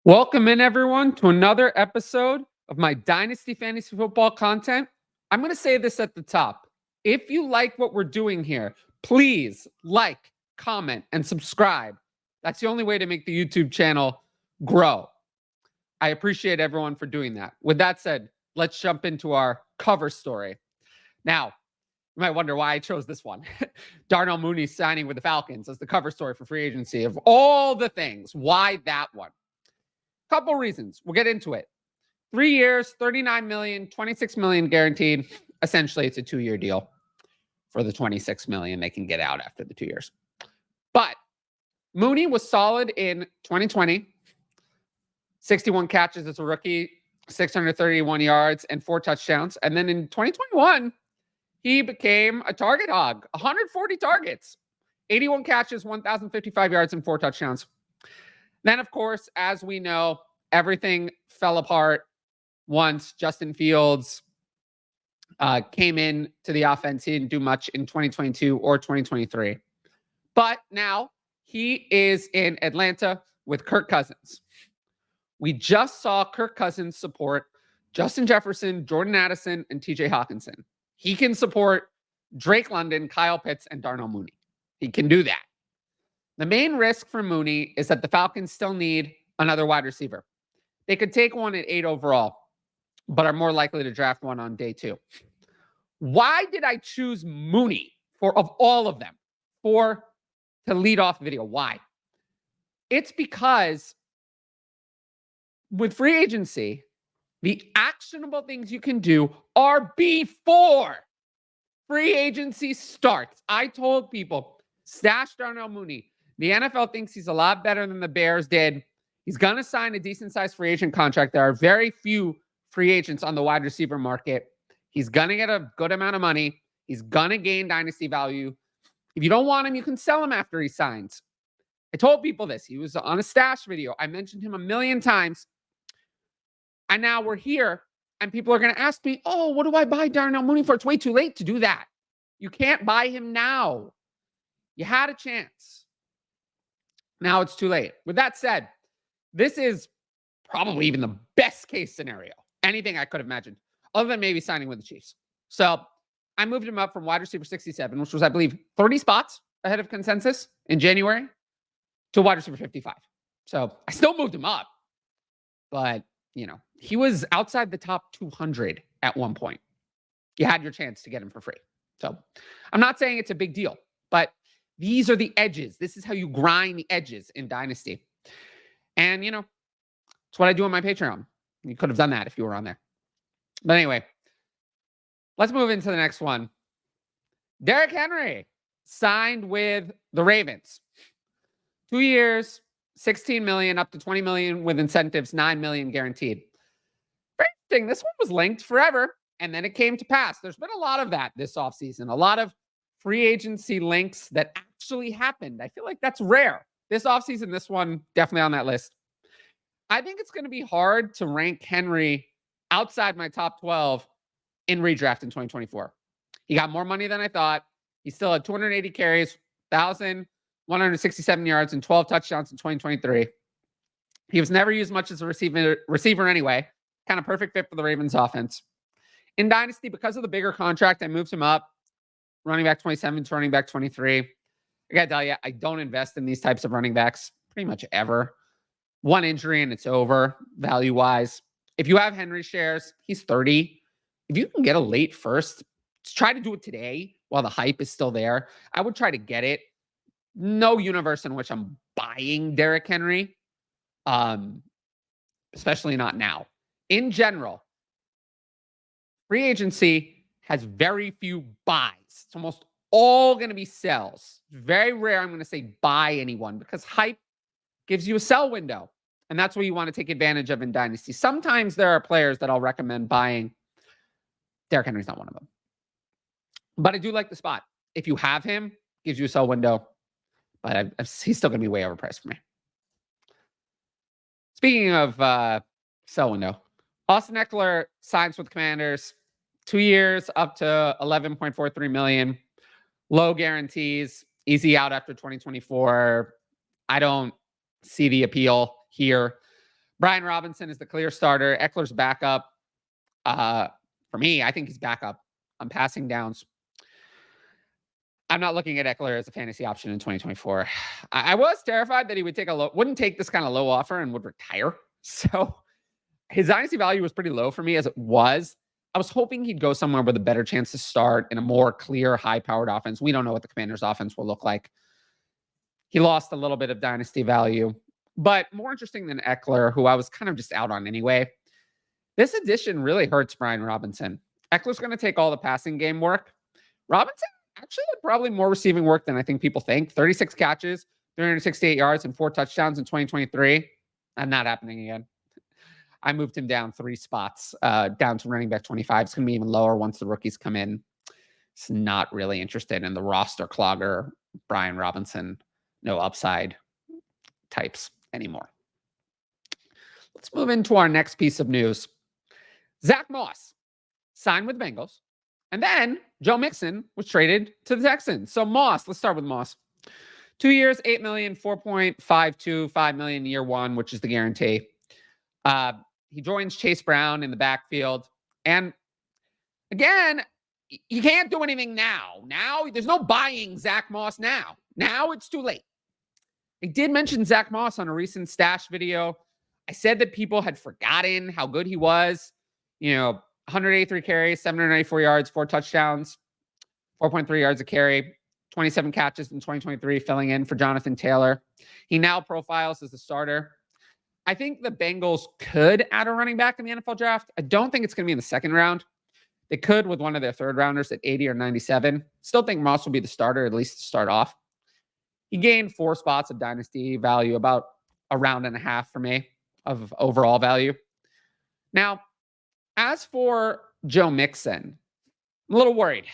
Welcome in, everyone, to another episode of my Dynasty Fantasy Football content. I'm going to say this at the top. If you like what we're doing here, please like, comment, and subscribe. That's the only way to make the YouTube channel grow. I appreciate everyone for doing that. With that said, let's jump into our cover story. Now, you might wonder why I chose this one. Darnell Mooney signing with the Falcons as the cover story for free agency. Of all the things, why that one? Couple reasons. We'll get into it. 3 years, $39 million, $26 million guaranteed. Essentially, it's a 2-year deal for the $26 million they can get out after the 2 years. But Mooney was solid in 2020. 61 catches as a rookie, 631 yards, and 4 touchdowns. And then in 2021, he became a target hog. 140 targets, 81 catches, 1,055 yards, and 4 touchdowns. Then, of course, as we know, everything fell apart once Justin Fields came in to the offense. He didn't do much in 2022 or 2023. But now he is in Atlanta with Kirk Cousins. We just saw Kirk Cousins support Justin Jefferson, Jordan Addison, and TJ Hawkinson. He can support Drake London, Kyle Pitts, and Darnell Mooney. He can do that. The main risk for Mooney is that the Falcons still need another wide receiver. They could take one at 8 overall, but are more likely to draft one on day 2. Why did I choose Mooney of all of them to lead off the video? Why? It's because with free agency, the actionable things you can do are before free agency starts. I told people, stash Darnell Mooney. The NFL thinks he's a lot better than the Bears did. He's going to sign a decent-sized free agent contract. There are very few free agents on the wide receiver market. He's going to get a good amount of money. He's going to gain dynasty value. If you don't want him, you can sell him after he signs. I told people this. He was on a stash video. I mentioned him a million times. And now we're here, and people are going to ask me, oh, what do I buy Darnell Mooney for? It's way too late to do that. You can't buy him now. You had a chance. Now it's too late. With that said, this is probably even the best case scenario. Anything I could have imagined, other than maybe signing with the Chiefs. So I moved him up from wide receiver 67, which was, I believe, 30 spots ahead of consensus in January, to wide receiver 55. So I still moved him up. But, he was outside the top 200 at one point. You had your chance to get him for free. So I'm not saying it's a big deal, but these are the edges. This is how you grind the edges in Dynasty. And, it's what I do on my Patreon. You could have done that if you were on there. But anyway, let's move into the next one. Derrick Henry signed with the Ravens. 2 years, $16 million up to $20 million with incentives, $9 million guaranteed. Very interesting. This one was linked forever, and then it came to pass. There's been a lot of that this offseason. A lot of free agency links that actually happened. I feel like that's rare. This offseason, this one definitely on that list. I think it's going to be hard to rank Henry outside my top 12 in redraft in 2024. He got more money than I thought. He still had 280 carries, 1,167 yards, and 12 touchdowns in 2023. He was never used much as a receiver anyway. Kind of perfect fit for the Ravens offense. In Dynasty, because of the bigger contract, I moved him up. Running back 27 to running back 23. I got to tell you, I don't invest in these types of running backs pretty much ever. One injury and it's over value-wise. If you have Henry shares, he's 30. If you can get a late first, try to do it today while the hype is still there. I would try to get it. No universe in which I'm buying Derrick Henry, especially not now. In general, free agency has very few buys. It's almost all going to be sells. It's very rare I'm going to say buy anyone because hype gives you a sell window. And that's what you want to take advantage of in Dynasty. Sometimes there are players that I'll recommend buying. Derrick Henry's not one of them. But I do like the spot. If you have him, gives you a sell window. But he's still going to be way overpriced for me. Speaking of sell window, Austin Ekeler signs with Commanders. 2 years up to $11.43 million. Low guarantees. Easy out after 2024. I don't see the appeal here. Brian Robinson is the clear starter. Eckler's backup. For me, I think he's backup on passing downs. I'm not looking at Ekeler as a fantasy option in 2024. I was terrified that he would wouldn't take this kind of low offer and would retire. So his dynasty value was pretty low for me as it was. I was hoping he'd go somewhere with a better chance to start in a more clear, high-powered offense. We don't know what the Commanders' offense will look like. He lost a little bit of dynasty value, but more interesting than Ekeler, who I was kind of just out on anyway. This addition really hurts Brian Robinson. Eckler's going to take all the passing game work. Robinson actually had probably more receiving work than I think people think. 36 catches, 368 yards, and 4 touchdowns in 2023. And not happening again. I moved him down 3 spots, down to running back 25. It's going to be even lower once the rookies come in. It's not really interested in the roster clogger, Brian Robinson, no upside types anymore. Let's move into our next piece of news. Zack Moss signed with Bengals. And then Joe Mixon was traded to the Texans. So Moss, let's start with Moss. 2 years, $8 million, 4.525 million year one, which is the guarantee. He joins Chase Brown in the backfield. And again, you can't do anything now. Now, there's no buying Zack Moss now. Now it's too late. I did mention Zack Moss on a recent stash video. I said that people had forgotten how good he was. 183 carries, 794 yards, 4 touchdowns, 4.3 yards a carry, 27 catches in 2023, filling in for Jonathan Taylor. He now profiles as the starter. I think the Bengals could add a running back in the NFL draft. I don't think it's going to be in the second round. They could with one of their third rounders at 80 or 97. Still think Moss will be the starter, at least to start off. He gained 4 spots of dynasty value, about a round and a half for me of overall value. Now, as for Joe Mixon, I'm a little worried.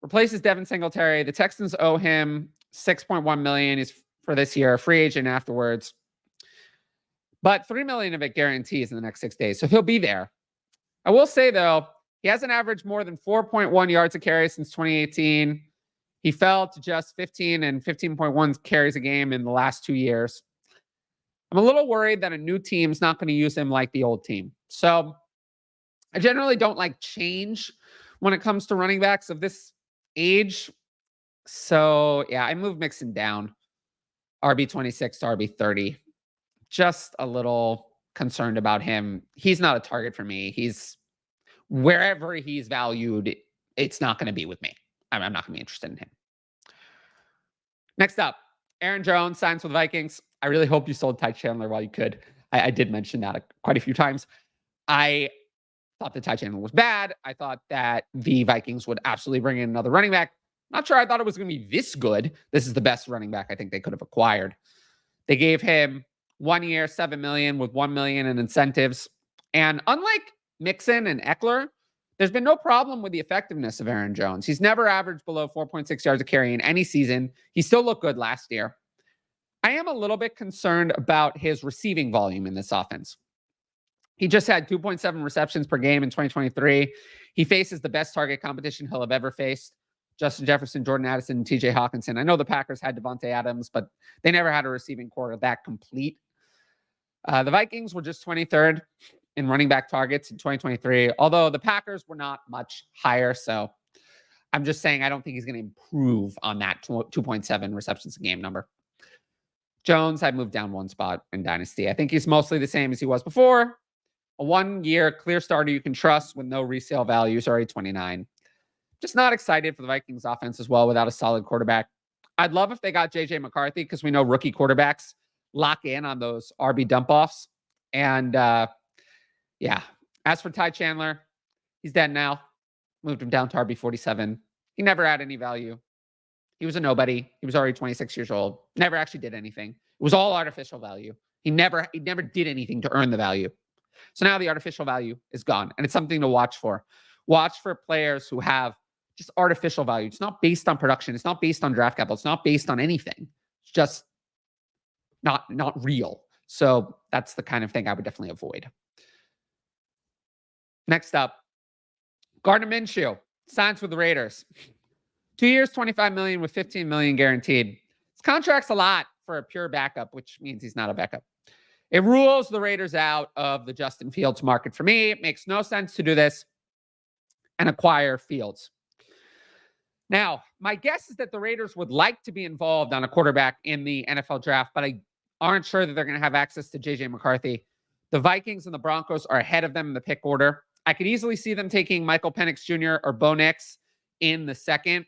Replaces Devin Singletary. The Texans owe him $6.1 million for this year, free agent afterwards. But $3 million of it guarantees in the next 6 days. So he'll be there. I will say, though, he hasn't averaged more than 4.1 yards a carry since 2018. He fell to just 15 and 15.1 carries a game in the last 2 years. I'm a little worried that a new team's not going to use him like the old team. So I generally don't like change when it comes to running backs of this age. So, yeah, I moved Mixon down, RB26 to RB30. Just a little concerned about him. He's not a target for me. He's wherever he's valued, it's not going to be with me. I'm not going to be interested in him. Next up, Aaron Jones signs with the Vikings. I really hope you sold Ty Chandler while you could. I did mention that quite a few times. I thought that Ty Chandler was bad. I thought that the Vikings would absolutely bring in another running back. Not sure I thought it was going to be this good. This is the best running back I think they could have acquired. They gave him 1 year, $7 million with $1 million in incentives. And unlike Mixon and Ekeler, there's been no problem with the effectiveness of Aaron Jones. He's never averaged below 4.6 yards a carry in any season. He still looked good last year. I am a little bit concerned about his receiving volume in this offense. He just had 2.7 receptions per game in 2023. He faces the best target competition he'll have ever faced. Justin Jefferson, Jordan Addison, and TJ Hawkinson. I know the Packers had Devontae Adams, but they never had a receiving core that complete. The Vikings were just 23rd in running back targets in 2023, although the Packers were not much higher. So I'm just saying I don't think he's going to improve on that 2.7 receptions a game number. Jones, I moved down 1 spot in Dynasty. I think he's mostly the same as he was before. A 1 year clear starter you can trust with no resale value. Sorry, 29. Just not excited for the Vikings offense as well without a solid quarterback. I'd love if they got JJ McCarthy because we know rookie quarterbacks lock in on those RB dump offs. And yeah, as for Ty Chandler, he's dead now. Moved him down to RB 47. He never had any value. He was a nobody. He was already 26 years old. Never actually did anything. It was all artificial value. He never did anything to earn the value. So now the artificial value is gone, and it's something to watch for. Watch for players who have just artificial value. It's not based on production. It's not based on draft capital. It's not based on anything. It's just not real. So that's the kind of thing I would definitely avoid. Next up, Gardner Minshew signs with the Raiders. 2 years, $25 million with $15 million guaranteed. His contract's a lot for a pure backup, which means he's not a backup. It rules the Raiders out of the Justin Fields market for me. It makes no sense to do this and acquire Fields. Now, my guess is that the Raiders would like to be involved on a quarterback in the NFL draft, but I aren't sure that they're going to have access to JJ McCarthy. The Vikings and the Broncos are ahead of them in the pick order. I could easily see them taking Michael Penix Jr. or Bo Nix in the second,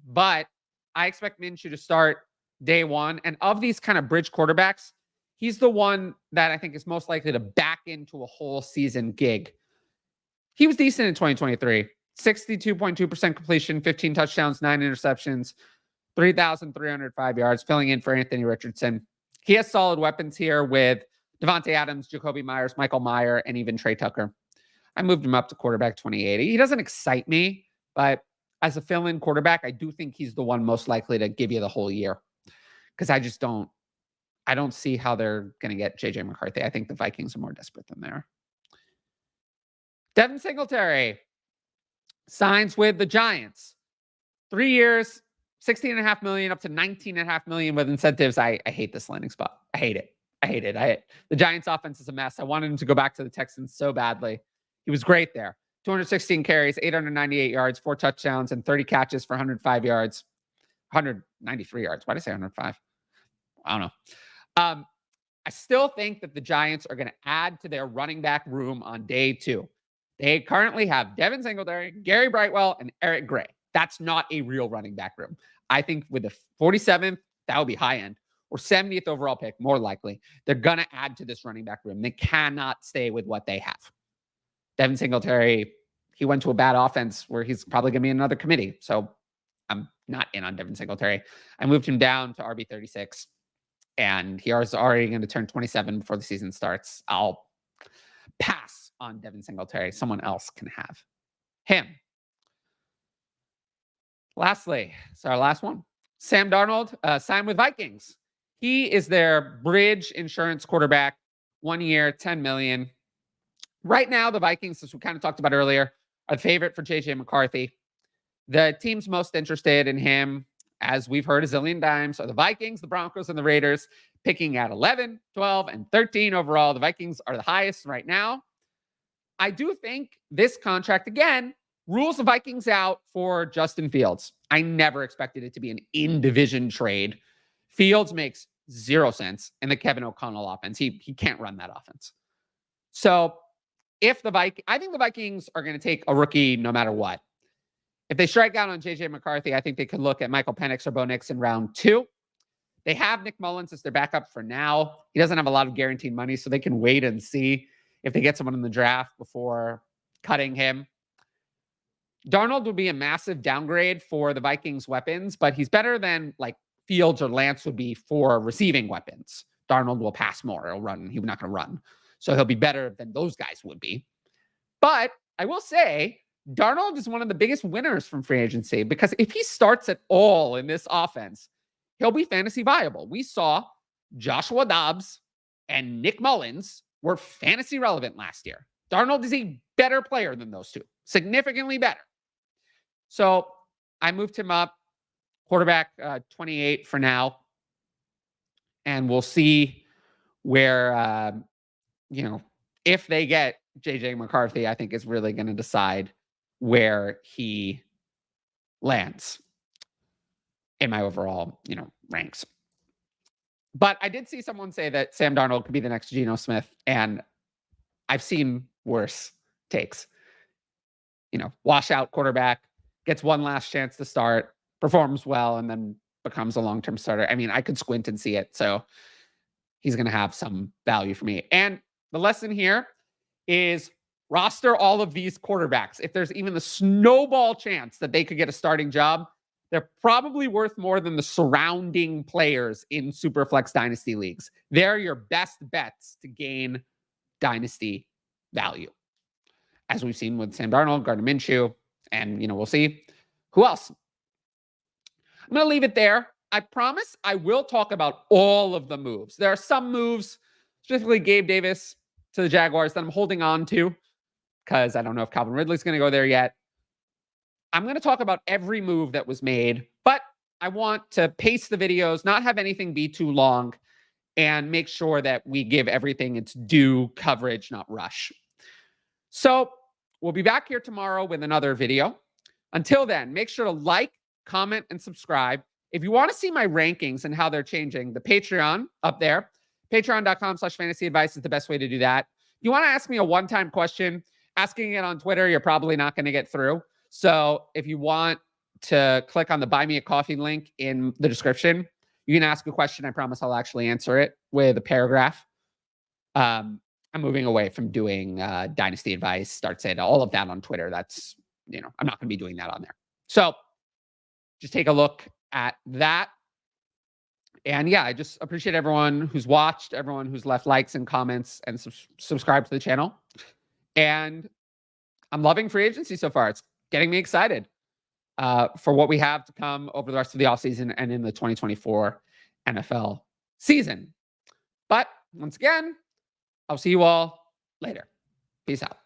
but I expect Minshew to start day one. And of these kind of bridge quarterbacks, he's the one that I think is most likely to back into a whole season gig. He was decent in 2023. 62.2% completion, 15 touchdowns, 9 interceptions, 3,305 yards, filling in for Anthony Richardson. He has solid weapons here with Devontae Adams, Jacoby Myers, Michael Mayer, and even Trey Tucker. I moved him up to quarterback 2080. He doesn't excite me, but as a fill-in quarterback, I do think he's the one most likely to give you the whole year. Because I don't see how they're going to get JJ McCarthy. I think the Vikings are more desperate than they are. Devin Singletary signs with the Giants. 3 years, $16.5 million up to $19.5 million with incentives. I hate this landing spot. I hate it. The Giants offense is a mess. I wanted him to go back to the Texans so badly. He was great there. 216 carries, 898 yards, 4 touchdowns, and 30 catches for 105 yards. 193 yards. Why did I say 105? I don't know. I still think that the Giants are going to add to their running back room on day 2. They currently have Devin Singletary, Gary Brightwell, and Eric Gray. That's not a real running back room. I think with the 47th, that would be high end, or 70th overall pick, more likely. They're going to add to this running back room. They cannot stay with what they have. Devin Singletary, he went to a bad offense where he's probably going to be in another committee. So I'm not in on Devin Singletary. I moved him down to RB36, and he is already going to turn 27 before the season starts. I'll pass on Devin Singletary. Someone else can have him. Lastly, it's our last one. Sam Darnold signed with Vikings. He is their bridge insurance quarterback. 1 year, $10 million. Right now, the Vikings, as we kind of talked about earlier, are the favorite for JJ McCarthy. The teams most interested in him, as we've heard a zillion times, are the Vikings, the Broncos, and the Raiders, picking at 11, 12, and 13 overall. The Vikings are the highest right now. I do think this contract, again, rules the Vikings out for Justin Fields. I never expected it to be an in-division trade. Fields makes 0 sense in the Kevin O'Connell offense. He can't run that offense. So I think the Vikings are going to take a rookie no matter what. If they strike out on JJ McCarthy, I think they could look at Michael Penix or Bo Nix in round 2. They have Nick Mullins as their backup for now. He doesn't have a lot of guaranteed money, so they can wait and see if they get someone in the draft before cutting him. Darnold would be a massive downgrade for the Vikings weapons, but he's better than like Fields or Lance would be for receiving weapons. Darnold will pass more. He'll run. He's not going to run. So he'll be better than those guys would be. But I will say, Darnold is one of the biggest winners from free agency because if he starts at all in this offense, he'll be fantasy viable. We saw Joshua Dobbs and Nick Mullins were fantasy relevant last year. Darnold is a better player than those two, significantly better. So I moved him up, quarterback 28 for now. And we'll see where, if they get JJ McCarthy, I think is really going to decide where he lands in my overall, ranks. But I did see someone say that Sam Darnold could be the next Geno Smith, and I've seen worse takes. Washout quarterback, gets one last chance to start, performs well, and then becomes a long-term starter. I mean, I could squint and see it, so he's going to have some value for me. And the lesson here is roster all of these quarterbacks. If there's even the snowball chance that they could get a starting job, they're probably worth more than the surrounding players in Superflex Dynasty leagues. They're your best bets to gain Dynasty value, as we've seen with Sam Darnold, Gardner Minshew, and, we'll see who else. I'm going to leave it there. I promise I will talk about all of the moves. There are some moves, specifically Gabe Davis to the Jaguars, that I'm holding on to because I don't know if Calvin Ridley's going to go there yet. I'm going to talk about every move that was made, but I want to pace the videos, not have anything be too long, and make sure that we give everything its due coverage, not rush. So we'll be back here tomorrow with another video. Until then, make sure to like, comment, and subscribe. If you want to see my rankings and how they're changing, the Patreon up there, patreon.com/fantasyadvice is the best way to do that. You want to ask me a one-time question, asking it on Twitter, you're probably not going to get through. So if you want to click on the Buy Me a Coffee link in the description, you can ask a question. I promise I'll actually answer it with a paragraph. I'm moving away from doing Dynasty advice, start saying all of that on Twitter. That's, I'm not going to be doing that on there. So just take a look at that. And yeah, I just appreciate everyone who's watched, everyone who's left likes and comments and subscribed to the channel. And I'm loving free agency so far. It's getting me excited for what we have to come over the rest of the offseason and in the 2024 NFL season. But once again, I'll see you all later. Peace out.